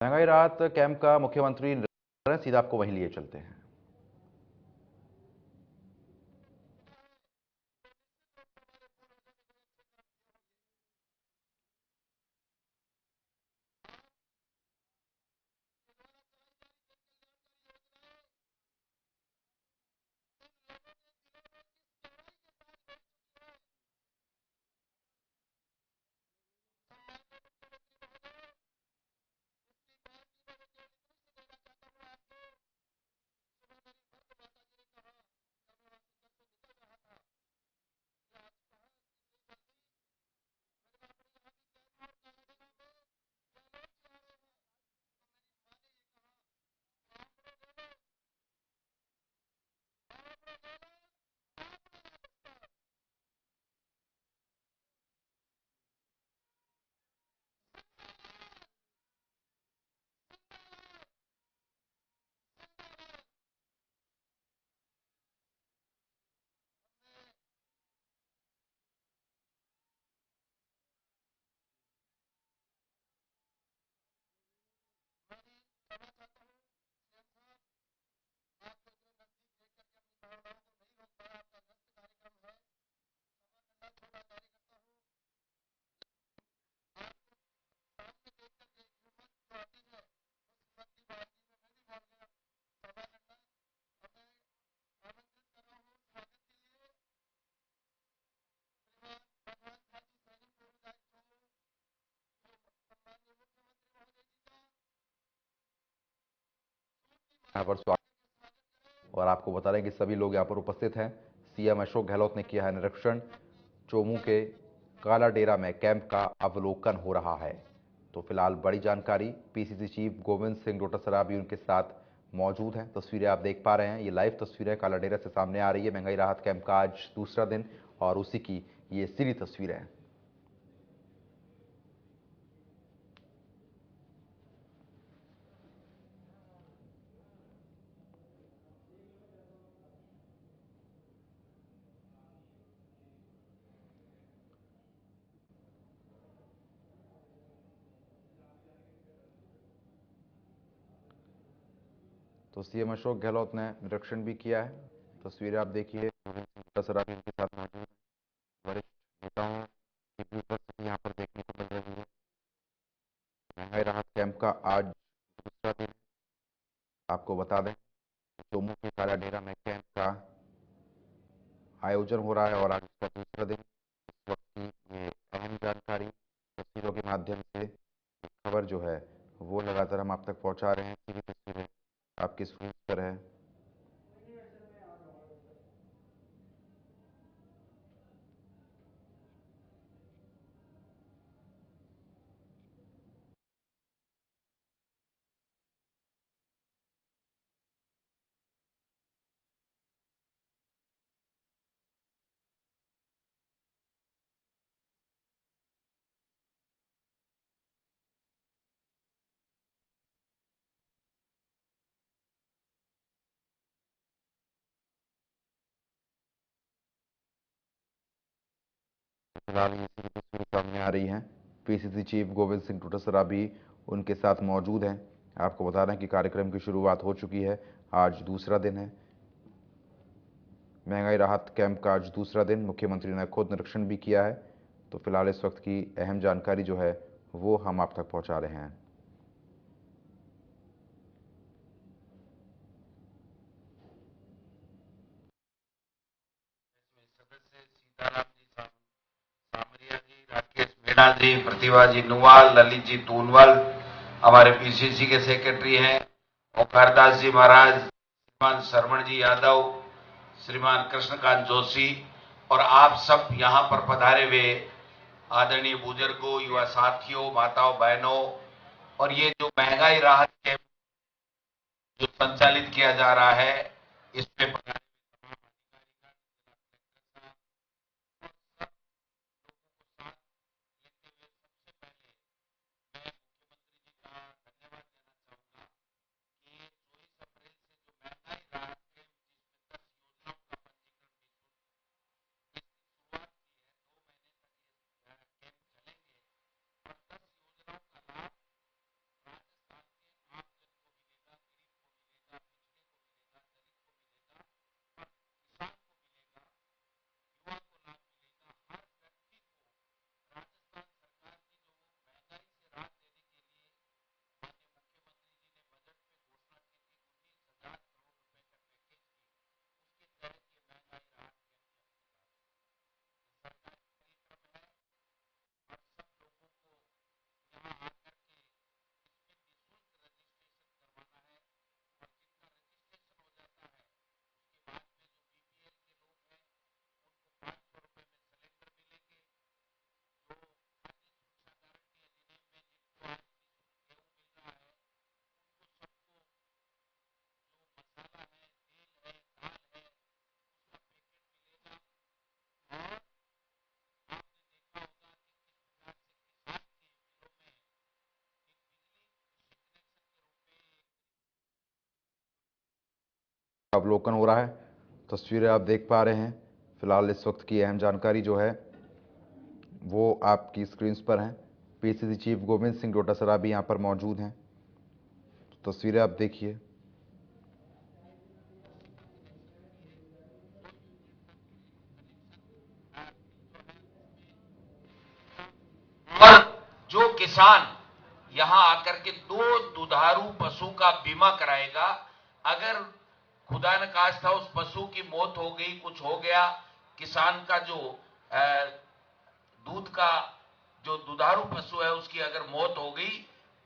महंगाई राहत कैंप का मुख्यमंत्री सीधा आपको वहीं लिए चलते हैं। यहाँ पर स्वागत और आपको बता रहे हैं कि सभी लोग यहाँ पर उपस्थित हैं। सीएम अशोक गहलोत ने किया है निरीक्षण। चोमू के काला डेरा में कैंप का अवलोकन हो रहा है। तो फिलहाल बड़ी जानकारी, पीसीसी चीफ गोविंद सिंह डोटासरा भी उनके साथ मौजूद हैं। तस्वीरें आप देख पा रहे हैं, ये लाइव तस्वीरें काला डेरा से सामने आ रही है। महंगाई राहत कैंप का आज दूसरा दिन और उसी की ये सीधी तस्वीरें हैं। तो सीएम अशोक गहलोत ने निरीक्षण भी किया है। तस्वीरें आप देखिए, डोटासरा भी उनके साथ मौजूद हैं। वरिष्ठ नेताओं की भी उपस्थिति यहाँ पर देखने को मिल रही है। महंगाई राहत कैंप का आज दूसरा दिन। आपको बता दें, चोमू के काला डेरा में कैंप का आयोजन हो रहा है और आज उसका दूसरा दिन। इस वक्त की ये अहम जानकारी तस्वीरों के माध्यम से खबर जो है वो लगातार हम आप तक पहुंचा रहे हैं। सीधी तस्वीरें आपकी स्क्रीन पर है। फिलहाल ये सीधी तस्वीरें सामने आ रही हैं। पीसीसी चीफ गोविंद सिंह डोटासरा भी उनके साथ मौजूद हैं। आपको बता रहे हैं कि कार्यक्रम की शुरुआत हो चुकी है। आज दूसरा दिन है महंगाई राहत कैंप का। आज दूसरा दिन, मुख्यमंत्री ने खुद निरीक्षण भी किया है। तो फिलहाल इस वक्त की अहम जानकारी जो है वो हम आप तक पहुंचा रहे हैं। सदस्य सीताराम जी सामरिया जी, राकेश मीणा जी, प्रतिभा जी नुवाल, ललित जी तूनवाल हमारे पीसीसी के सेक्रेटरी हैं, ओंकारदास जी महाराज, श्रीमान सरवण जी यादव, श्रीमान कृष्णकांत जोशी और आप सब यहाँ पर पधारे हुए आदरणीय बुजुर्गों, युवा साथियों, माताओं बहनों, और ये जो महंगाई राहत कैंप जो संचालित किया जा रहा है, इसमें अवलोकन हो रहा है। तस्वीरें आप देख पा रहे हैं। फिलहाल इस वक्त की अहम जानकारी जो है वो आपकी स्क्रीन पर है। पीसीसी चीफ गोविंद सिंह डोटासरा भी यहाँ पर मौजूद हैं। तो तस्वीरें आप देखिए। और जो किसान यहां आकर के 2 दुधारू पशु का बीमा कराएगा, अगर खुदा न खास्ता उस पशु की मौत हो गई, कुछ हो गया, किसान का जो दूध का जो दुधारू पशु है उसकी अगर मौत हो गई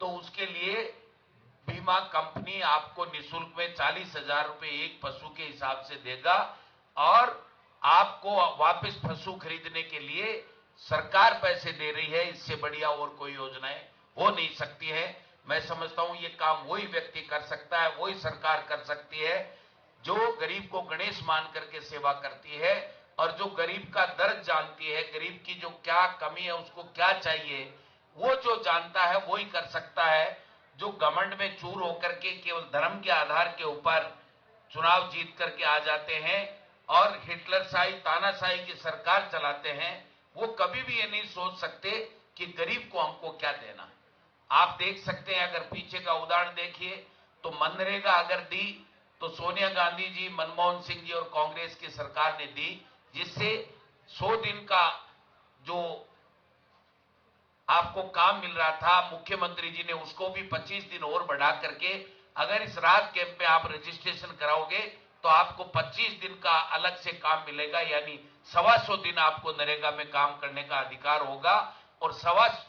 तो उसके लिए बीमा कंपनी आपको निःशुल्क में 40,000 रुपए एक पशु के हिसाब से देगा और आपको वापस पशु खरीदने के लिए सरकार पैसे दे रही है। इससे बढ़िया और कोई योजनाएं हो नहीं सकती है। मैं समझता हूं ये काम वही व्यक्ति कर सकता है, वही सरकार कर सकती है जो गरीब को गणेश मान करके सेवा करती है और जो गरीब का दर्द जानती है, गरीब की जो क्या कमी है, उसको क्या चाहिए, वो जो जानता है वो ही कर सकता है। जो घमंड में चूर होकर के केवल धर्म के आधार के ऊपर चुनाव जीत करके आ जाते हैं और हिटलरशाही तानाशाही की सरकार चलाते हैं, वो कभी भी ये नहीं सोच सकते कि गरीब को हमको क्या देना है। आप देख सकते हैं, अगर पीछे का उदाहरण देखिए तो मनरेगा अगर दी तो सोनिया गांधी जी, मनमोहन सिंह जी और कांग्रेस की सरकार ने दी, जिससे 100 दिन का जो आपको काम मिल रहा था, मुख्यमंत्री जी ने उसको भी 25 दिन और बढ़ा करके, अगर इस राहत कैंप में आप रजिस्ट्रेशन कराओगे तो आपको 25 दिन का अलग से काम मिलेगा, यानी 125 दिन आपको नरेगा में काम करने का अधिकार होगा और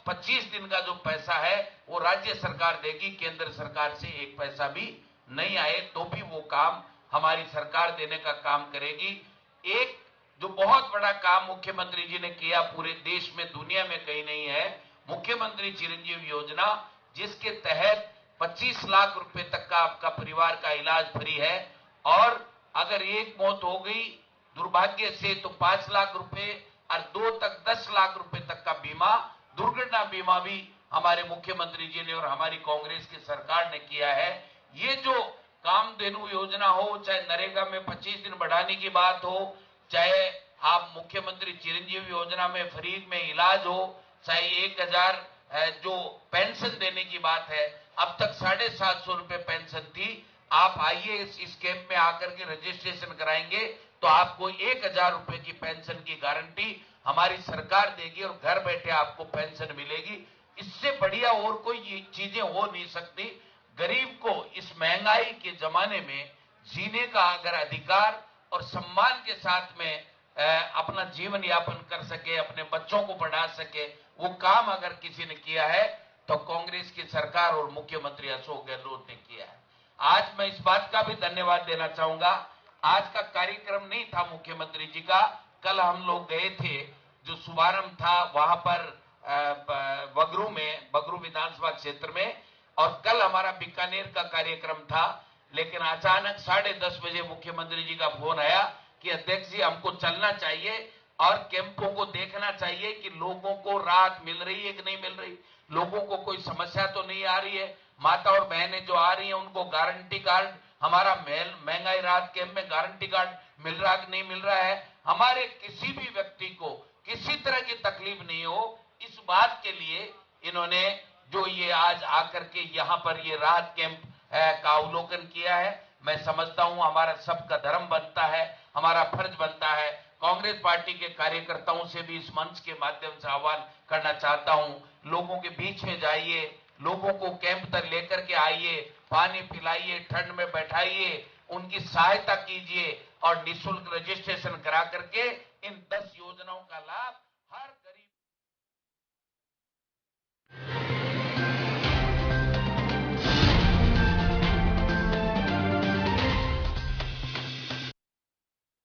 25 दिन का जो पैसा है वो राज्य सरकार देगी, केंद्र सरकार से एक पैसा भी नहीं आए तो भी वो काम हमारी सरकार देने का काम करेगी। एक जो बहुत बड़ा काम मुख्यमंत्री जी ने किया, पूरे देश में दुनिया में कहीं नहीं है, मुख्यमंत्री चिरंजीवी योजना, जिसके तहत 25 लाख रुपए तक का आपका परिवार का इलाज फ्री है और अगर एक मौत हो गई दुर्भाग्य से तो 5 लाख रुपए और 2 तक 10 लाख रुपए तक का बीमा, दुर्घटना बीमा भी हमारे मुख्यमंत्री जी ने और हमारी कांग्रेस की सरकार ने किया है। ये जो कामधेनु योजना हो, चाहे नरेगा में 25 दिन बढ़ाने की बात हो, चाहे आप मुख्यमंत्री चिरंजीवी योजना में फ्री में इलाज हो, चाहे 1,000 जो पेंशन देने की बात है, अब तक 750 रुपए पेंशन थी। आप आइए इस कैंप में आकर के रजिस्ट्रेशन कराएंगे तो आपको 1,000 रुपए की पेंशन की गारंटी हमारी सरकार देगी और घर बैठे आपको पेंशन मिलेगी। इससे बढ़िया और कोई चीजें हो नहीं सकती। गरीब को इस महंगाई के जमाने में जीने का अगर अधिकार और सम्मान के साथ में अपना जीवन यापन कर सके, अपने बच्चों को पढ़ा सके, वो काम अगर किसी ने किया है तो कांग्रेस की सरकार और मुख्यमंत्री अशोक गहलोत ने किया है। आज मैं इस बात का भी धन्यवाद देना चाहूंगा, आज का कार्यक्रम नहीं था मुख्यमंत्री जी का, कल हम लोग गए थे, जो शुभारंभ था वहां पर बगरू विधानसभा क्षेत्र में, और कल हमारा बीकानेर का कार्यक्रम था, लेकिन अचानक 10:30 बजे मुख्यमंत्री जी का फोन आया कि अध्यक्ष जी हमको चलना चाहिए और कैंपों को देखना चाहिए कि लोगों को राहत मिल रही है कि नहीं मिल रही, लोगों को कोई समस्या तो नहीं आ रही है, माता और बहनें जो आ रही हैं उनको गारंटी कार्ड, हमारा महंगाई राहत कैंप में गारंटी कार्ड मिल रहा कि नहीं मिल रहा है, हमारे किसी भी व्यक्ति को किसी तरह की तकलीफ नहीं हो, इस बात के लिए इन्होंने जो ये आज आकर के यहाँ पर ये राहत कैंप का अवलोकन किया है। मैं समझता हूं हमारा सबका धर्म बनता है, हमारा फर्ज बनता है। कांग्रेस पार्टी के कार्यकर्ताओं से भी इस मंच के माध्यम से आह्वान करना चाहता हूं, लोगों के बीच में जाइए, लोगों को कैंप तक लेकर के आइए, पानी पिलाइए, ठंड में बैठाइए, उनकी सहायता कीजिए और निःशुल्क रजिस्ट्रेशन करा करके इन 10 योजनाओं का लाभ